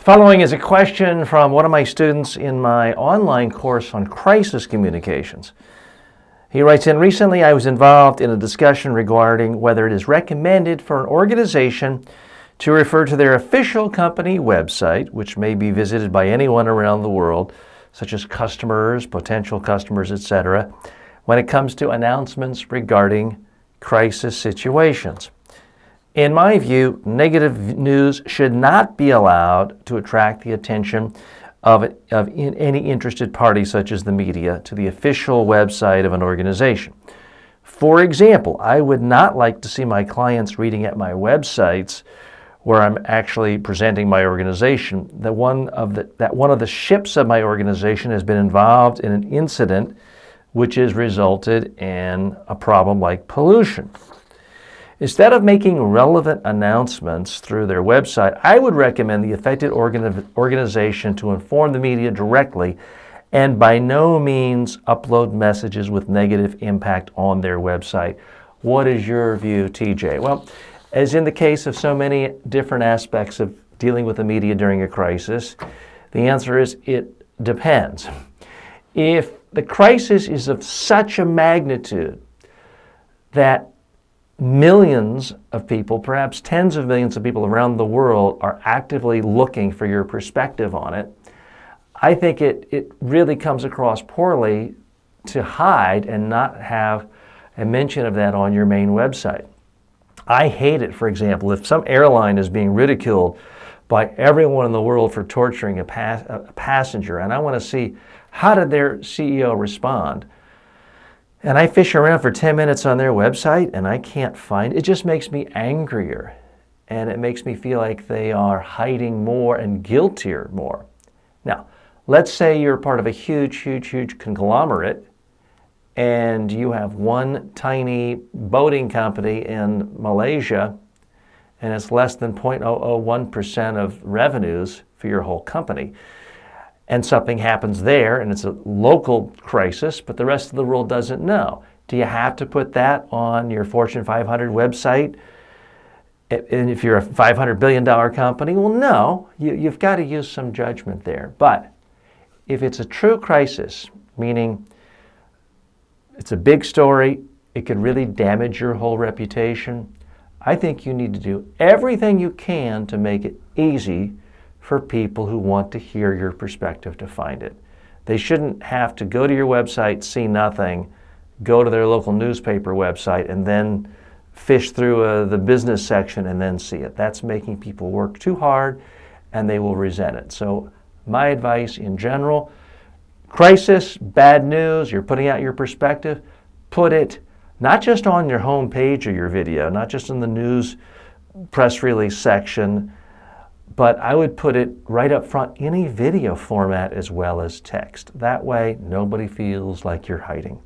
Following is a question from one of my students in my online course on crisis communications. He writes in, recently I was involved in a discussion regarding whether it is recommended for an organization to refer to their official company website, which may be visited by anyone around the world, such as customers, potential customers, etc., when it comes to announcements regarding crisis situations. In my view, negative news should not be allowed to attract the attention of any interested party, such as the media, to the official website of an organization. For example, I would not like to see my clients reading at my websites where I'm actually presenting my organization that one of the ships of my organization has been involved in an incident which has resulted in a problem like pollution. Instead of making relevant announcements through their website, I would recommend the affected organization to inform the media directly and by no means upload messages with negative impact on their website. What is your view, TJ? Well, as in the case of so many different aspects of dealing with the media during a crisis, the answer is it depends. If the crisis is of such a magnitude that millions of people, perhaps tens of millions of people around the world are actively looking for your perspective on it, I think it really comes across poorly to hide and not have a mention of that on your main website. I hate it, for example, if some airline is being ridiculed by everyone in the world for torturing a passenger, and I want to see how did their CEO respond. And I fish around for 10 minutes on their website and I can't find it. It just makes me angrier. And it makes me feel like they are hiding more and guiltier more. Now, let's say you're part of a huge conglomerate and you have one tiny boating company in Malaysia and it's less than 0.001% of revenues for your whole company. And something happens there, and it's a local crisis, but the rest of the world doesn't know. Do you have to put that on your Fortune 500 website? And if you're a $500 billion company, well, no, you've got to use some judgment there. But if it's a true crisis, meaning it's a big story, it could really damage your whole reputation, I think you need to do everything you can to make it easy for people who want to hear your perspective to find it. They shouldn't have to go to your website, see nothing, go to their local newspaper website, and then fish through the business section and then see it. That's making people work too hard, and they will resent it. So my advice in general, crisis, bad news, you're putting out your perspective, put it not just on your home page of your video, not just in the news press release section, but I would put it right up front in a video format as well as text. That way, nobody feels like you're hiding.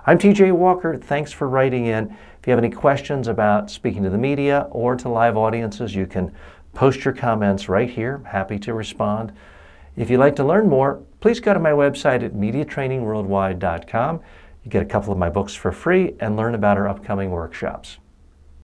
I'm TJ Walker. Thanks for writing in. If you have any questions about speaking to the media or to live audiences, you can post your comments right here. Happy to respond. If you'd like to learn more, please go to my website at mediatrainingworldwide.com. You get a couple of my books for free and learn about our upcoming workshops.